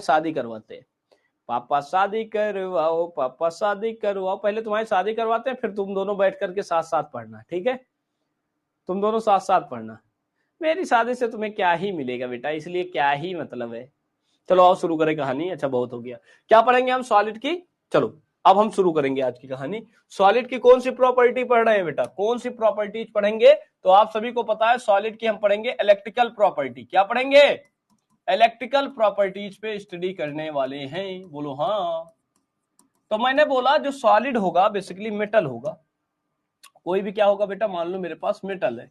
शादी करवाते हैं, पापा शादी करवाओ, पापा शादी करवाओ। पहले तुम्हारी शादी करवाते हैं, फिर तुम दोनों बैठ करके साथ साथ पढ़ना, ठीक है, तुम दोनों साथ साथ पढ़ना। मेरी शादी से तुम्हें क्या ही मिलेगा बेटा, इसलिए क्या ही मतलब है। चलो आओ शुरू करें कहानी। अच्छा बहुत हो गया, क्या पढ़ेंगे हम? सॉलिड की। चलो अब हम शुरू करेंगे आज की कहानी। सॉलिड की कौन सी प्रॉपर्टी पढ़ रहे हैं बेटा? कौन सी प्रॉपर्टीज पढ़ेंगे? तो आप सभी को पता है सॉलिड की हम पढ़ेंगे इलेक्ट्रिकल प्रॉपर्टी। क्या पढ़ेंगे? इलेक्ट्रिकल प्रॉपर्टीज पे स्टडी करने वाले हैं, बोलो हाँ। तो मैंने बोला जो सॉलिड होगा बेसिकली मेटल होगा। कोई भी क्या होगा बेटा? मान लो मेरे पास मेटल है,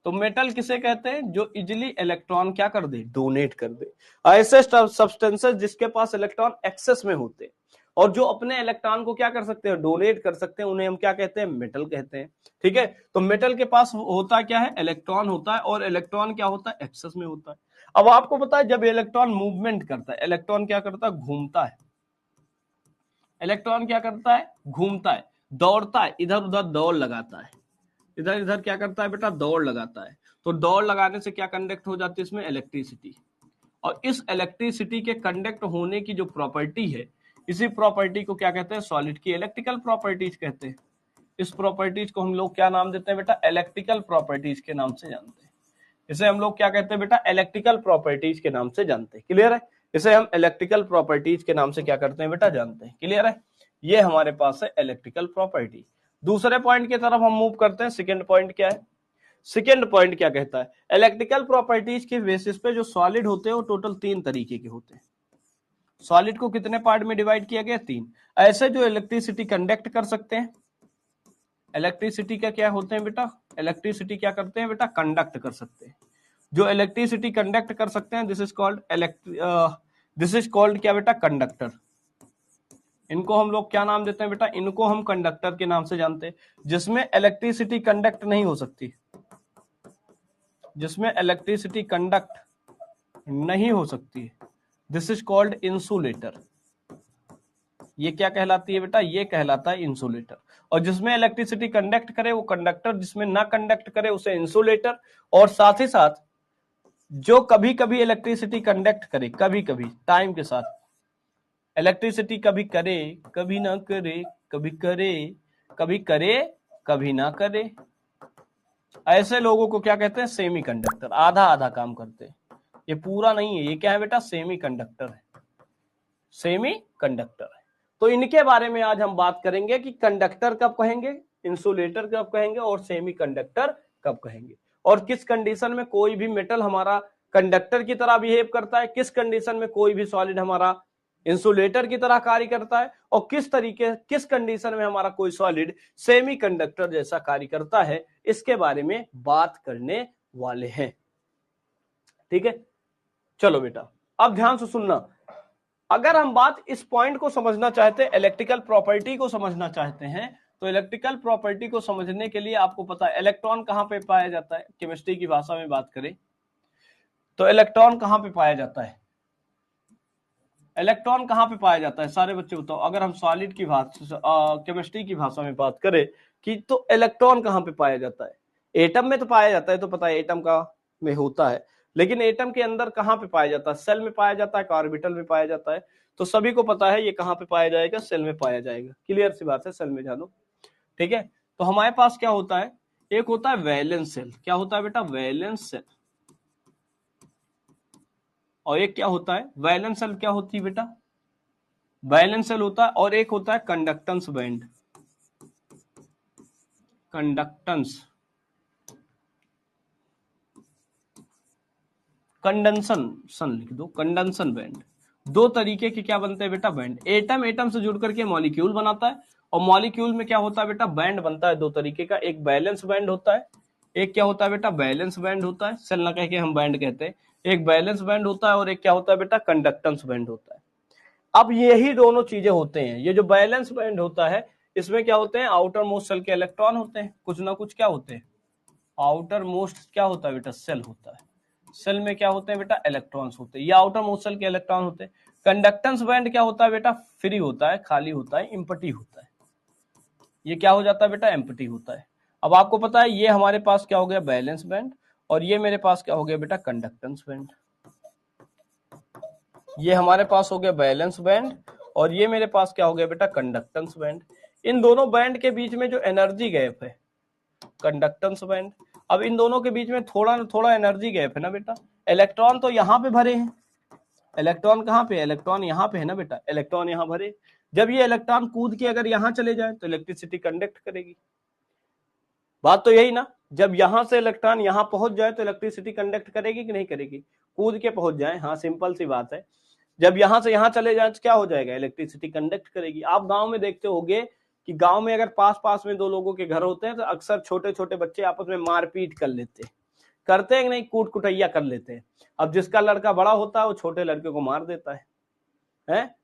तो मेटल किसे कहते हैं? जो इजिली इलेक्ट्रॉन क्या कर दे? डोनेट कर दे। ऐसे सब्सटेंसेस जिसके पास इलेक्ट्रॉन एक्सेस में होते हैं और जो अपने इलेक्ट्रॉन को क्या कर सकते हैं? डोनेट कर सकते हैं, उन्हें हम क्या कहते हैं? मेटल कहते हैं, ठीक है। तो मेटल के पास होता क्या है? इलेक्ट्रॉन होता है, और इलेक्ट्रॉन क्या होता है? एक्सेस में होता है। अब आपको पता है जब इलेक्ट्रॉन मूवमेंट करता है, इलेक्ट्रॉन क्या करता है? घूमता है। इलेक्ट्रॉन क्या करता है? घूमता है, दौड़ता है, इधर उधर दौड़ लगाता है, इधर इधर क्या करता है बेटा? दौड़ लगाता है। तो दौड़ लगाने से क्या कंडक्ट हो जाती है इसमें? इलेक्ट्रिसिटी। और इस इलेक्ट्रिसिटी के कंडक्ट होने की जो प्रॉपर्टी है, इसी प्रॉपर्टी को क्या कहते हैं? सॉलिड की इलेक्ट्रिकल प्रॉपर्टीज कहते हैं। इस प्रॉपर्टीज को हम लोग क्या नाम देते हैं बेटा? इलेक्ट्रिकल प्रॉपर्टीज के नाम से जानते हैं। इसे हम लोग क्या कहते हैं बेटा? इलेक्ट्रिकल प्रॉपर्टीज के नाम से जानते हैं। क्लियर है? इसे हम इलेक्ट्रिकल प्रॉपर्टीज के नाम से क्या करते हैं बेटा? जानते हैं। क्लियर है? ये हमारे पास है इलेक्ट्रिकल प्रॉपर्टी। दूसरे पॉइंट की तरफ हम मूव करते हैं। सेकेंड पॉइंट क्या है? सेकेंड पॉइंट क्या कहता है? इलेक्ट्रिकल प्रॉपर्टीज के बेसिस पे जो सॉलिड होते हैं वो टोटल 3 तरीके के होते हैं। सॉलिड को कितने पार्ट में डिवाइड किया गया? 3। ऐसे जो इलेक्ट्रिसिटी कंडक्ट कर सकते हैं, इलेक्ट्रिसिटी का क्या होते हैं बेटा? इलेक्ट्रिसिटी क्या करते हैं बेटा? कंडक्ट कर सकते हैं। जो इलेक्ट्रिसिटी कंडक्ट कर सकते हैं दिस इज कॉल्ड क्या बेटा? कंडक्टर। इनको हम लोग क्या नाम देते हैं बेटा? इनको हम कंडक्टर के नाम से जानते हैं। जिसमें इलेक्ट्रिसिटी कंडक्ट नहीं हो सकती, जिसमें इलेक्ट्रिसिटी कंडक्ट नहीं हो सकती, दिस इज कॉल्ड इंसुलेटर। ये क्या कहलाती है बेटा? ये कहलाता है इंसुलेटर। और जिसमें इलेक्ट्रिसिटी कंडक्ट करे वो कंडक्टर, जिसमें ना कंडक्ट करे उसे इंसुलेटर। और साथ ही साथ जो कभी कभी इलेक्ट्रिसिटी कंडक्ट करे, कभी कभी टाइम के साथ इलेक्ट्रिसिटी कभी करे कभी ना करे, कभी करे कभी करे कभी ना करे, ऐसे लोगों को क्या कहते हैं? Semi conductor. आधा आधा काम करते हैं, ये पूरा नहीं है। ये क्या है बेटा? सेमी कंडक्टर है, सेमी कंडक्टर है। तो इनके बारे में आज हम बात करेंगे कि कंडक्टर कब कहेंगे, इंसुलेटर कब कहेंगे और सेमी कंडक्टर कब कहेंगे, और किस कंडीशन में कोई भी मेटल हमारा कंडक्टर की तरह बिहेव करता है, किस कंडीशन में कोई भी सॉलिड हमारा इंसुलेटर की तरह कार्य करता है, और किस कंडीशन में हमारा कोई सॉलिड सेमी कंडक्टर जैसा कार्य करता है, इसके बारे में बात करने वाले हैं। ठीक है, चलो बेटा अब ध्यान से सुनना। अगर हम बात इस पॉइंट को समझना चाहते हैं, इलेक्ट्रिकल प्रॉपर्टी को समझना चाहते हैं, तो इलेक्ट्रिकल प्रॉपर्टी को समझने के लिए आपको पता है इलेक्ट्रॉन कहां पे पाया जाता है। केमिस्ट्री की भाषा में बात करें तो इलेक्ट्रॉन कहां पे पाया जाता है? इलेक्ट्रॉन कहां पे पाया जाता है? सारे बच्चे बताओ। अगर हम सॉलिड की भाषा केमिस्ट्री की भाषा में बात करें कि तो इलेक्ट्रॉन कहां पे पाया जाता है? एटम में तो पाया जाता है, तो पता है एटम का में होता है, लेकिन एटम के अंदर कहां पे पाया जाता है? सेल में पाया जाता है, ऑर्बिटल में पाया जाता है। तो सभी को पता है ये कहां पे पाया जाएगा? सेल में पाया जाएगा। क्लियर सी बात है, सेल में जानो। ठीक है, तो हमारे पास क्या होता है? एक होता है वैलेंस सेल। क्या होता है बेटा? Valence shell. और एक क्या होता है? वैलेंस सेल क्या होती है बेटा? वैलेंस सेल होता है। और एक होता है कंडक्टेंस बैंड। कंडक्टेंस, कंडेंसन लिख दो, कंडेंसन बैंड। दो तरीके के क्या बनते हैं बेटा? बैंड। एटम एटम से जुड़ करके मॉलिक्यूल बनाता है, और मॉलिक्यूल में क्या होता है बेटा? बैंड बनता है दो तरीके का। एक बैलेंस बैंड होता है, एक क्या होता है बेटा? बैलेंस बैंड होता है। सेल ना कह के हम बैंड कहते हैं। एक बैलेंस बैंड होता है और एक क्या होता है बेटा? कंडक्टेंस बैंड होता है। अब यही दोनों चीजें होते हैं। ये जो बैलेंस बैंड होता है इसमें क्या होते हैं? आउटर मोस्ट सेल के इलेक्ट्रॉन होते हैं, कुछ ना कुछ क्या होते हैं? आउटर मोस्ट क्या होता है बेटा? सेल होता है। सेल में क्या होते हैं बेटा? इलेक्ट्रॉन्स होते हैं। ये आउटर मोस्ट सेल के इलेक्ट्रॉन होते हैं। कंडक्टेंस बैंड क्या होता है बेटा? फ्री होता है, खाली होता है, एम्प्टी होता है। ये क्या हो जाता है बेटा? एम्प्टी होता है। अब आपको पता है ये हमारे पास क्या हो गया? Balance band. और ये मेरे पास क्या हो गया बेटा? Conductance band. ये हमारे पास हो गया बैलेंस बैंड और ये मेरे पास क्या हो गया बेटा, कंडक्टेंस बैंड। इन दोनों बैंड के बीच में जो एनर्जी गैप है, कंडक्टेंस बैंड। अब इन दोनों के बीच में थोड़ा ना थोड़ा एनर्जी गैप है ना बेटा। इलेक्ट्रॉन तो यहाँ पे भरे हैं, इलेक्ट्रॉन कहाँ पे, इलेक्ट्रॉन यहाँ पे है ना बेटा, इलेक्ट्रॉन यहाँ भरे। जब ये इलेक्ट्रॉन कूद के अगर यहाँ चले जाए तो इलेक्ट्रिसिटी कंडक्ट करेगी। बात तो यही ना, जब यहां से इलेक्ट्रॉन यहां पहुंच जाए तो इलेक्ट्रिसिटी कंडक्ट करेगी कि नहीं करेगी, कूद के पहुंच जाए, हाँ सिंपल सी बात है। जब यहां से यहां चले जाए तो क्या हो जाएगा, इलेक्ट्रिसिटी कंडक्ट करेगी। आप गांव में देखते होंगे कि गांव में अगर पास पास में दो लोगों के घर होते हैं तो अक्सर छोटे छोटे बच्चे आपस में मारपीट कर लेते हैं, करते हैं कि नहीं, कूट कुटैया कर लेते हैं। अब जिसका लड़का बड़ा होता है वो छोटे लड़के को मार देता है?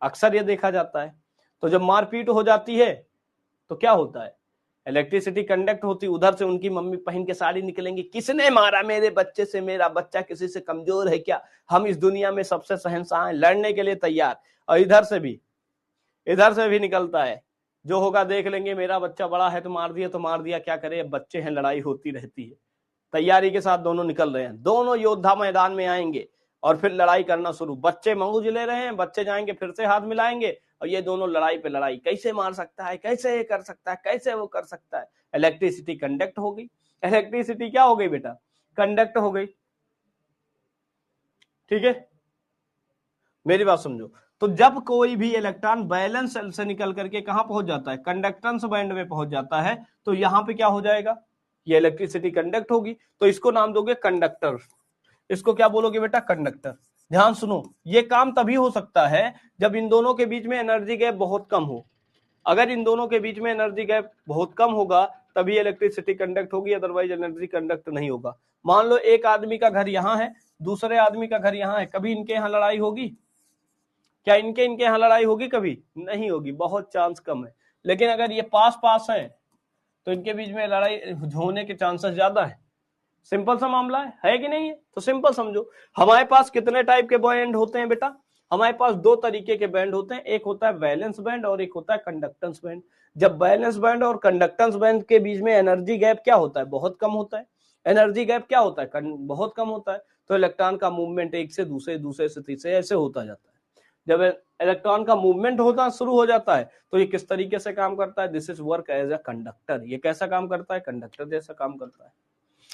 अक्सर ये देखा जाता है। तो जब मारपीट हो जाती है तो क्या होता है, इलेक्ट्रिसिटी कंडक्ट होती, उधर से उनकी मम्मी पहन के साड़ी निकलेंगी, किसने मारा मेरे बच्चे से, मेरा बच्चा किसी से कमजोर है क्या, हम इस दुनिया में सबसे शहंशाह हैं, लड़ने के लिए तैयार। और इधर से भी निकलता है, जो होगा देख लेंगे, मेरा बच्चा बड़ा है तो मार दिया, क्या करे, बच्चे हैं, लड़ाई होती रहती है। तैयारी के साथ दोनों निकल रहे हैं, दोनों योद्धा मैदान में आएंगे और फिर लड़ाई करना शुरू। बच्चे मौज ले रहे हैं, बच्चे जाएंगे फिर से हाथ मिलाएंगे और ये दोनों लड़ाई पे लड़ाई, कैसे मार सकता है, कैसे ये कर सकता है, कैसे वो कर सकता है। इलेक्ट्रिसिटी कंडक्ट हो गई, इलेक्ट्रिसिटी क्या हो गई बेटा, कंडक्ट हो गई। ठीक है, मेरी बात समझो। तो जब कोई भी इलेक्ट्रॉन बैलेंस सेल से निकल करके कहां पहुंच जाता है, कंडक्टेंस बैंड में पहुंच जाता है, तो यहां पे क्या हो जाएगा, ये इलेक्ट्रिसिटी कंडक्ट होगी, तो इसको नाम दोगे कंडक्टर। इसको क्या बोलोगे बेटा, कंडक्टर। ध्यान सुनो, ये काम तभी हो सकता है जब इन दोनों के बीच में एनर्जी गैप बहुत कम हो। अगर इन दोनों के बीच में एनर्जी गैप बहुत कम होगा तभी इलेक्ट्रिसिटी कंडक्ट होगी, अदरवाइज एनर्जी कंडक्ट नहीं होगा। मान लो एक आदमी का घर यहाँ है, दूसरे आदमी का घर यहाँ है, कभी इनके यहाँ लड़ाई होगी क्या, इनके यहाँ लड़ाई होगी, कभी नहीं होगी, बहुत चांस कम है। लेकिन अगर ये पास पास है तो इनके बीच में लड़ाई होने के चांसेस ज्यादा है। सिंपल सा मामला है कि नहीं है? तो सिंपल समझो, हमारे पास कितने टाइप के बैंड होते हैं बेटा, हमारे पास दो तरीके के बैंड होते हैं, एक होता है वैलेंस बैंड और एक होता है कंडक्टेंस बैंड। जब बैलेंस बैंड और कंडक्टेंस बैंड के बीच में एनर्जी गैप क्या होता है, बहुत कम होता है। एनर्जी गैप क्या होता है, बहुत कम होता है। तो इलेक्ट्रॉन का मूवमेंट एक से दूसरे, दूसरे से तीसरे ऐसे होता जाता है। जब इलेक्ट्रॉन का मूवमेंट होता शुरू हो जाता है तो ये किस तरीके से काम करता है, this is work as a conductor. ये कैसा काम करता है, कंडक्टर जैसा काम करता है।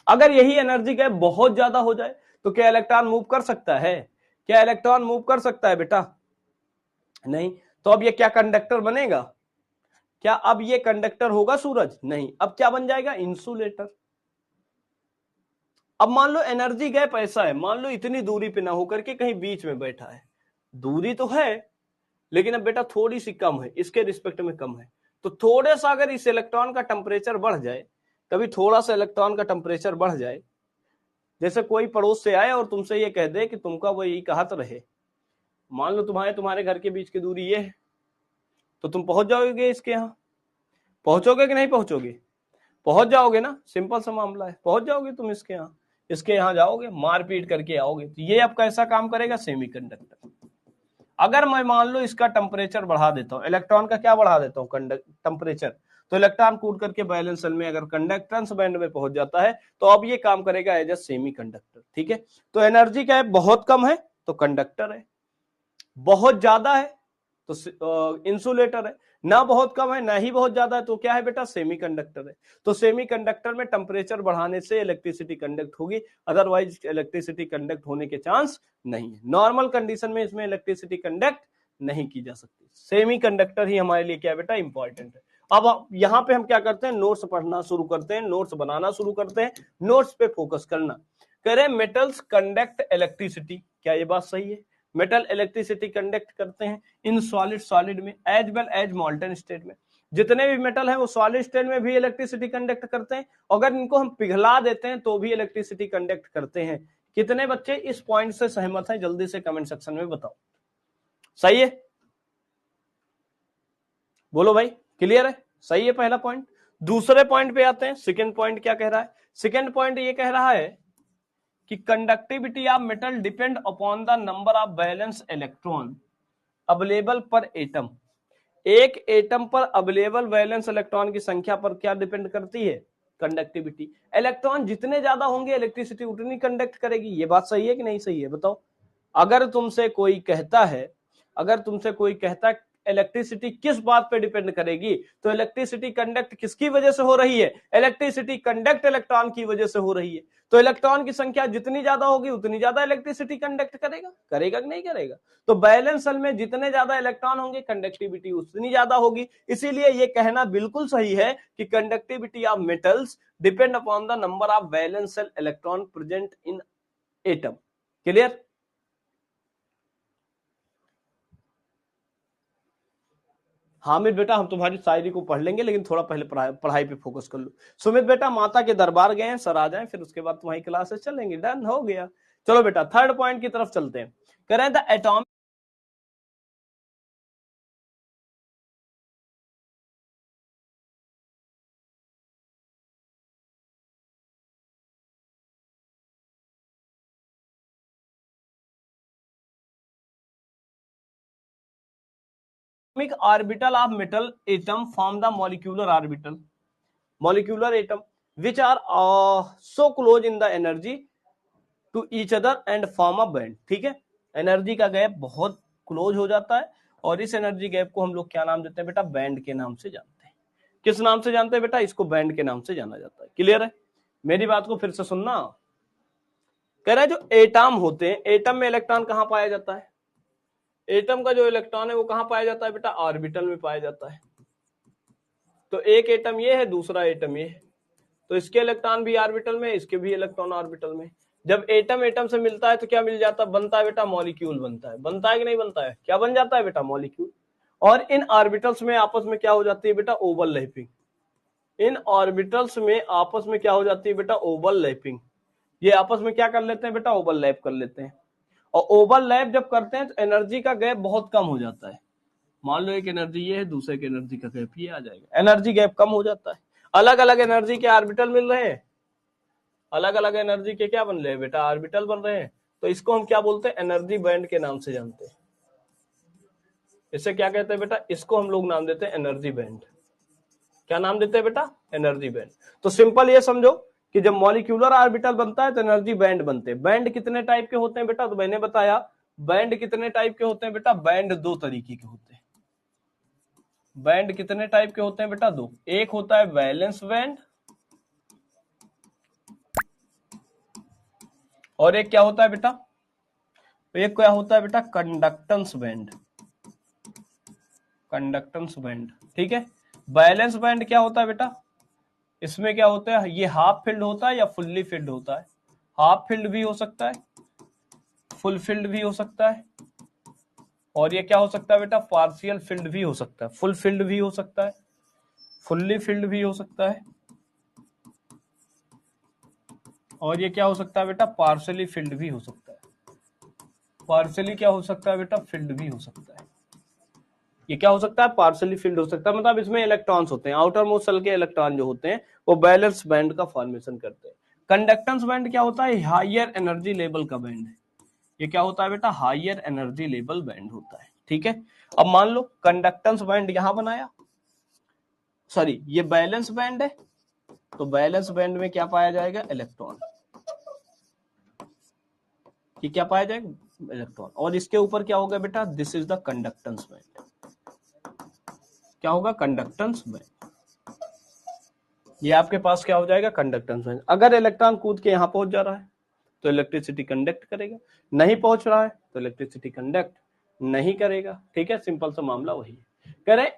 अगर यही एनर्जी गैप बहुत ज्यादा हो जाए तो क्या इलेक्ट्रॉन मूव कर सकता है, क्या इलेक्ट्रॉन मूव कर सकता है बेटा, नहीं। तो अब ये क्या कंडक्टर बनेगा, क्या अब ये कंडक्टर होगा सूरज, नहीं। अब क्या बन जाएगा, इंसुलेटर। अब मान लो एनर्जी गैप ऐसा है, मान लो इतनी दूरी पे ना होकर के कहीं बीच में बैठा है, दूरी तो है लेकिन अब बेटा थोड़ी सी कम है, इसके रिस्पेक्ट में कम है। तो थोड़े सा अगर इस इलेक्ट्रॉन का टेम्परेचर बढ़ जाए, कभी थोड़ा सा इलेक्ट्रॉन का टेम्परेचर बढ़ जाए, जैसे कोई पड़ोस से आए और तुमसे ये कह दे कि तुमका वो यही कहत रहे, मान लो तुम्हारे घर के बीच की दूरी ये है, तो तुम पहुंच जाओगे इसके यहाँ, पहुंचोगे कि नहीं पहुंचोगे, पहुंच जाओगे ना, सिंपल सा मामला है, पहुंच जाओगे तुम इसके यहाँ जाओगे, मारपीट करके आओगे। तो ये अब कैसा काम करेगा, सेमीकंडक्टर। अगर मैं मान लो इसका टेम्परेचर बढ़ा देता हूं, इलेक्ट्रॉन का क्या बढ़ा देता हूं, टेम्परेचर, तो इलेक्ट्रॉन कूद करके बैलेंस सेल में अगर कंडक्टेंस बैंड में पहुंच जाता है तो अब ये काम करेगा एज ए सेमीकंडक्टर। ठीक है, तो एनर्जी क्या है, बहुत कम है तो कंडक्टर है, बहुत ज्यादा है तो इंसुलेटर है, ना बहुत कम है ना ही बहुत ज्यादा है तो क्या है बेटा, सेमीकंडक्टर है। तो सेमीकंडक्टर में टेम्परेचर बढ़ाने से इलेक्ट्रिसिटी कंडक्ट होगी, अदरवाइज इलेक्ट्रिसिटी कंडक्ट होने के चांस नहीं है। नॉर्मल कंडीशन में इसमें इलेक्ट्रिसिटी कंडक्ट नहीं की जा सकती। सेमीकंडक्टर ही हमारे लिए क्या बेटा, इंपॉर्टेंट है। अब यहाँ पे हम क्या करते हैं, नोट्स पढ़ना शुरू करते हैं, नोट्स बनाना शुरू करते हैं, नोट्स पे फोकस करना। कह रहे मेटल्स कंडक्ट इलेक्ट्रिसिटी, क्या ये बात सही है, मेटल इलेक्ट्रिसिटी कंडक्ट करते हैं इन सॉलिड में as well as molten state में। जितने भी मेटल हैं वो सॉलिड स्टेट में भी इलेक्ट्रिसिटी कंडक्ट करते हैं, अगर इनको हम पिघला देते हैं तो भी इलेक्ट्रिसिटी कंडक्ट करते हैं। कितने बच्चे इस पॉइंट से सहमत हैं, जल्दी से कमेंट सेक्शन में बताओ। सही है, बोलो भाई, क्लियर है, सही है पहला पॉइंट। दूसरे पॉइंट पे आते हैं, सेकेंड पॉइंट क्या कह रहा है, सेकेंड पॉइंट ये कह रहा है कि conductivity of metal depend upon the number of balance electron available पर एटम। एक एटम पर अवेलेबल वैलेंस इलेक्ट्रॉन की संख्या पर क्या डिपेंड करती है, कंडक्टिविटी। इलेक्ट्रॉन जितने ज्यादा होंगे इलेक्ट्रिसिटी उतनी कंडक्ट करेगी। ये बात सही है कि नहीं सही है, बताओ। अगर तुमसे कोई कहता है इलेक्ट्रिसिटी किस बात पे डिपेंड करेगी, तो इलेक्ट्रिसिटी कंडक्ट किसकी वजह से हो रही है, इलेक्ट्रिसिटी कंडक्ट इलेक्ट्रॉन की वजह से हो रही है। तो इलेक्ट्रॉन की संख्या जितनी ज्यादा होगी उतनी ज्यादा इलेक्ट्रिसिटी कंडक्ट करेगा कि नहीं करेगा। तो बैलेंस सेल में जितने ज्यादा इलेक्ट्रॉन होंगे कंडक्टिविटी उतनी ज्यादा होगी। इसीलिए यह कहना बिल्कुल सही है कि conductivity of metals depend upon the number of balance cell electron present in atom. Clear? Hamid बेटा हम तुम्हारी शायरी को पढ़ लेंगे, लेकिन थोड़ा पहले पढ़ाई पे फोकस कर लो। सुमित बेटा माता के दरबार गए हैं, सर आ जाएं, फिर उसके बाद तुम्हारी क्लासेस चलेंगे। डन हो गया। चलो बेटा थर्ड पॉइंट की तरफ चलते हैं। कह रहे हैं the atomic orbital of metal atom form the molecular atom which are so close in the energy to each other and form a band। ठीक है, एनर्जी का गैप बहुत क्लोज हो जाता है और इस एनर्जी गैप को हम लोग क्या नाम देते हैं बेटा, बैंड के नाम से जानते हैं। किस नाम से जानते हैं बेटा, इसको बैंड के नाम से जाना जाता है। क्लियर है? मेरी बात को फिर से सुनना। कह रहा है जो एटम होते हैं, एटम में इलेक्ट्रॉन कहां पाया जाता है, एटम का जो इलेक्ट्रॉन है वो कहां पाया जाता है बेटा, ऑर्बिटल में पाया जाता है। तो एक एटम ये है, दूसरा एटम ये है, तो इसके इलेक्ट्रॉन भी ऑर्बिटल में, इसके भी इलेक्ट्रॉन ऑर्बिटल में। जब एटम एटम से मिलता है तो क्या मिल जाता है, बनता है बेटा मॉलिक्यूल बनता है कि नहीं बनता है, क्या बन जाता है बेटा, मॉलिक्यूल। और इन ऑर्बिटल्स में आपस में क्या हो जाती है बेटा, ओवरलैपिंग। इन ऑर्बिटल्स में आपस में क्या हो जाती है बेटा, ओवरलैपिंग। ये आपस में क्या कर लेते हैं बेटा, ओवरलैप कर लेते हैं। और ओवरलैप जब करते हैं तो एनर्जी का गैप बहुत कम हो जाता है। मान लो एक एनर्जी ये है, दूसरे की एनर्जी का गैप ये आ जाएगा, एनर्जी गैप कम हो जाता है। अलग अलग एनर्जी के ऑर्बिटल मिल रहे हैं, अलग अलग एनर्जी के क्या बन रहे हैं बेटा, ऑर्बिटल बन रहे हैं। तो इसको हम क्या बोलते हैं, एनर्जी बैंड के नाम से जानते हैं। इसे क्या कहते हैं बेटा, इसको हम लोग नाम देते हैं एनर्जी बैंड। क्या नाम देते हैं बेटा, एनर्जी बैंड। तो सिंपल ये समझो कि जब मॉलिक्यूलर ऑर्बिटल बनता है तो एनर्जी बैंड बनते हैं। बैंड कितने टाइप के होते हैं बेटा, तो मैंने बताया बैंड कितने टाइप के होते हैं बेटा, बैंड दो तरीके के होते हैं। बैंड कितने टाइप के होते हैं बेटा, दो। एक होता है वैलेंस बैंड और एक क्या होता है बेटा, एक क्या होता है बेटा, कंडक्टेंस बैंड। कंडक्टेंस बैंड, ठीक है। बैलेंस बैंड क्या होता है बेटा, इसमें क्या होता है, ये हाफ फील्ड होता है या फुल्ली फील्ड होता है। हाफ फील्ड भी हो सकता है, फुल फील्ड भी हो सकता है, और ये क्या हो सकता है बेटा, पार्शियल फील्ड भी हो सकता है। फुल फील्ड भी हो सकता है, फुल्ली फील्ड भी हो सकता है, और ये क्या हो सकता है बेटा, पार्शियली फील्ड भी हो सकता है। पार्शियली क्या हो सकता है बेटा, फील्ड भी हो सकता है। ये क्या हो सकता है, पार्शियली फील्ड हो सकता है। मतलब इसमें इलेक्ट्रॉन्स होते हैं, आउटर मोस्ट सेल के इलेक्ट्रॉन जो होते हैं वो बैलेंस बैंड का फॉर्मेशन करते हैं। कंडक्टेंस बैंड क्या होता है, हायर एनर्जी लेवल का बैंड है। ये क्या होता है बेटा, हायर एनर्जी लेवल बैंड होता है। ठीक है, अब मान लो कंडक्टेंस बैंड यहां बनाया, सॉरी ये बैलेंस बैंड है, तो बैलेंस बैंड में क्या पाया जाएगा, इलेक्ट्रॉन। ये क्या पाया जाएगा, इलेक्ट्रॉन। और इसके ऊपर क्या होगा बेटा, this is the conductance band. क्या होगा, कंडक्टेंस बैंड। ये आपके पास क्या हो जाएगा, कंडक्टेंस बैंड। अगर इलेक्ट्रॉन कूद के यहां पहुंच जा रहा है तो इलेक्ट्रिसिटी कंडक्ट करेगा, नहीं पहुंच रहा है तो इलेक्ट्रिसिटी कंडक्ट नहीं करेगा। ठीक है, सिंपल सा मामला वही है। कह रहे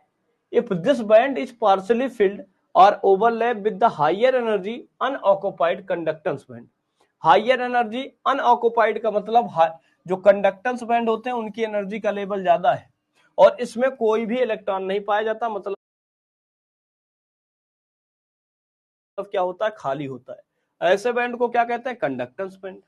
if this band is partially filled और overlap with the higher energy unoccupied conductance band. Higher energy unoccupied का मतलब जो कंडक्टेंस बैंड होते हैं उनकी एनर्जी का लेवल ज्यादा है और इसमें कोई भी इलेक्ट्रॉन नहीं पाया जाता, मतलब क्या होता है, खाली होता है। ऐसे बैंड को क्या कहते हैं, conductance band.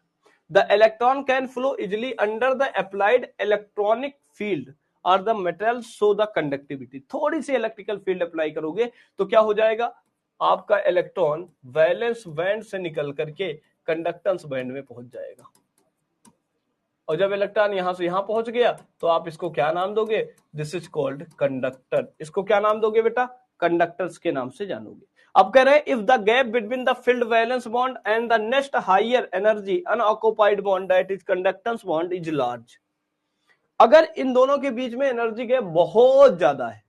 The electron can flow easily under the applied electronic field और the material show the conductivity. थोड़ी सी इलेक्ट्रिकल फील्ड अप्लाई करोगे तो क्या हो जाएगा, आपका इलेक्ट्रॉन वैलेंस बैंड से निकल करके कंडक्टेंस बैंड में पहुंच जाएगा। और जब इलेक्ट्रॉन यहां से यहां पहुंच गया तो आप इसको क्या नाम दोगे, दिस इज कॉल्ड कंडक्टर। इसको क्या नाम दोगे बेटा, कंडक्टर्स के नाम से जानोगे। अब कह रहे हैं if the gap between the field valence bond and the next higher energy unoccupied bond that is conductance bond is large, अगर इन दोनों के बीच में एनर्जी गैप बहुत ज्यादा है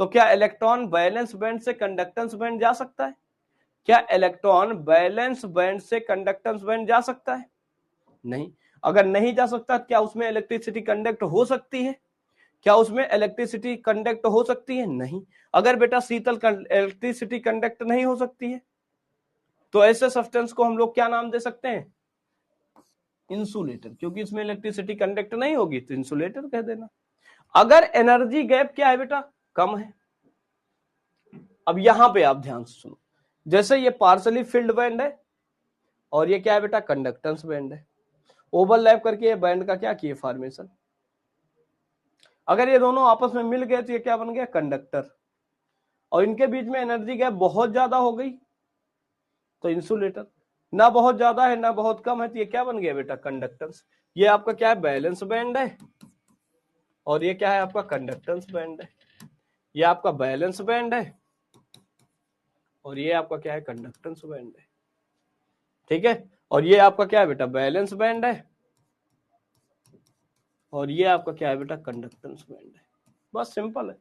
तो क्या इलेक्ट्रॉन वैलेंस बैंड से कंडक्टेंस बैंड जा सकता है? क्या इलेक्ट्रॉन वैलेंस बैंड से कंडक्टेंस बैंड जा सकता है? नहीं। अगर नहीं जा सकता, क्या उसमें इलेक्ट्रिसिटी कंडक्ट हो सकती है? क्या उसमें इलेक्ट्रिसिटी कंडक्ट हो सकती है? नहीं। अगर बेटा शीतल इलेक्ट्रिसिटी कंडक्ट नहीं हो सकती है तो ऐसे सब्सटेंस को हम लोग क्या नाम दे सकते हैं? इंसुलेटर, क्योंकि इसमें इलेक्ट्रिसिटी कंडक्ट नहीं होगी तो इंसुलेटर कह देना। अगर एनर्जी गैप क्या है बेटा? कम है। अब यहां पे आप ध्यान से सुनो, जैसे ये पार्सली फिल्ड बैंड है और ये क्या है बेटा? कंडक्टेंस बैंड है। ओवरलैप करके ये बैंड का क्या किए? फॉर्मेशन। अगर ये दोनों आपस में मिल गए तो ये क्या बन गया? कंडक्टर। और इनके बीच में एनर्जी गैप बहुत ज्यादा हो गई तो इंसुलेटर। ना बहुत ज्यादा है ना बहुत कम है तो ये क्या बन गया बेटा? कंडक्टेंस। ये आपका क्या है? बैलेंस बैंड है और ये क्या है? आपका कंडक्टेंस बैंड है। ये आपका बैलेंस बैंड है और ये आपका क्या है? कंडक्टेंस बैंड है। ठीक है। और ये आपका क्या है बेटा? बैलेंस बैंड है और ये आपका क्या है बेटा? कंडक्टेंस बैंड है। बस सिंपल है।